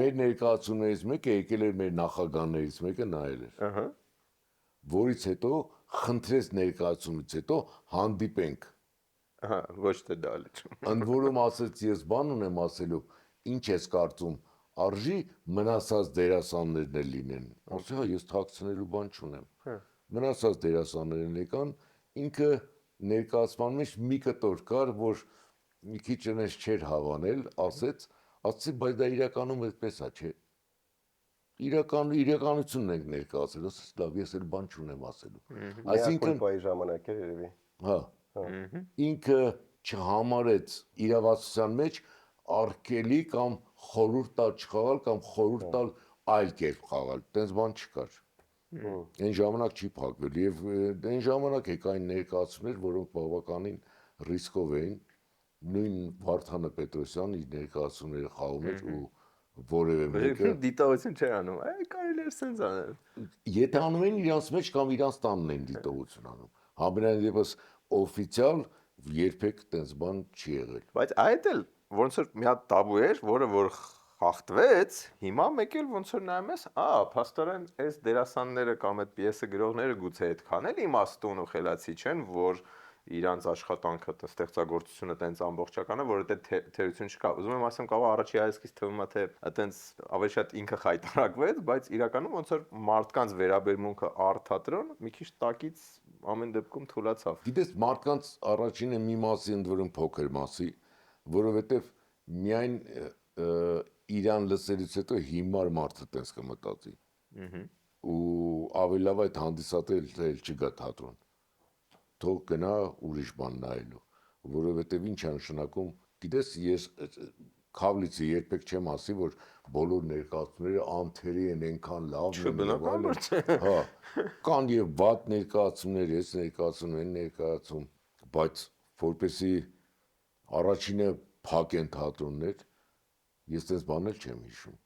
մեր ներկայացումներից մեկը եկել էր մեր նախագահներից մեկը նայել էր։ Ահա։ Որից հետո խնդրեց ներկայացումից հետո հանդիպենք։ Ահա, ոչ թե դա լիճում։ Ընդ որում ասեց ես բան ունեմ ասելու, ինչ ես կարծում, արժի մնացած դերասաններն էլ լինեն։ Ասի հա ես թաքցնելու բան չունեմ։ Մնացած դերասաններն եկան, ինքը ներկայացման մեջ մի կտոր կար, որ մի քիչ այնպես չէր հավանել, ասացի, բայց դա իրականում այդպես է, չէ։ Իրականությունն ենք ներկայացրել, ասես լավ, ես էլ բան չունեմ ասելու։ Այսինքն կուլպայի ժամանակ էր երևի։ հա, ինքը չհամարեց իրավասության մեջ արգելի կամ խորհուրդ տալ չխաղալ կամ խորհուրդ տալ այլ կերպ խաղալ, տենց բան չկար։ Այն ժամանակ չի փակվել եւ այն ժամանակ եկային ներկայացումներ, որոնք բավականին ռիսկով էին, նույն Վարդանը Պետրոսյանը իր ներկայացումները խաղում էր ու որևէ մեկը դիտողություն չէր անում, կարելի էր սենց անել։ Եթե անում են իրանց մեջ կամ իրանց տանն են դիտողություն անում։ Համենայն դեպս օֆիցիալ երբեք տենց բան չի եղել։ Բայց այդ էլ ոնց որ մի հատ տաբու էր, որ խախտվեց, հիմա մեկ էլ ոնց որ նայում ես, փաստորեն այս դերասանները կամ այդ պիեսը գրողները գուցե այդքան էլ իմաստուն ու խելացի չեն, որ իրանց աշխատանքը, ստեղծագործությունը տենց ամբողջական է, որ այդ թերություն չկա։ Ուզում եմ ասեմ, կարող առաջի հայացքից թվում է, թե այտենց ավելի շատ ինքը խայտարակվեց, բայց իրականում ոնց որ մարդկանց վերաբերմունքը առ-թատրոն մի քիչ տակից ամեն դեպքում թուլացավ։ Գիտես, մարդկանց առաջինը մի մասի ընդ որում փոքր մասի, որովհետև միայն իրան լսելուց հետո հիմար մարդը տես կմտածի։ Ու ավելի լավ այդ հանդիսատել չգա թատրոն։ Թող գնա ուրիշ բան նայելու, որովհետև ինչ է նշանակում, գիտես, ես Քավլիցի երբեք չեմ ասի, որ բոլոր ներկայացումները անթերի են, այնքան լավն են։ Հա, կան եւ վատ ներկայացումներ, ես ներկայացում են ներկայացում, բայց որպեսի առաջինը փակեն թատրոններ, ես դες բանել չեմ հիշում։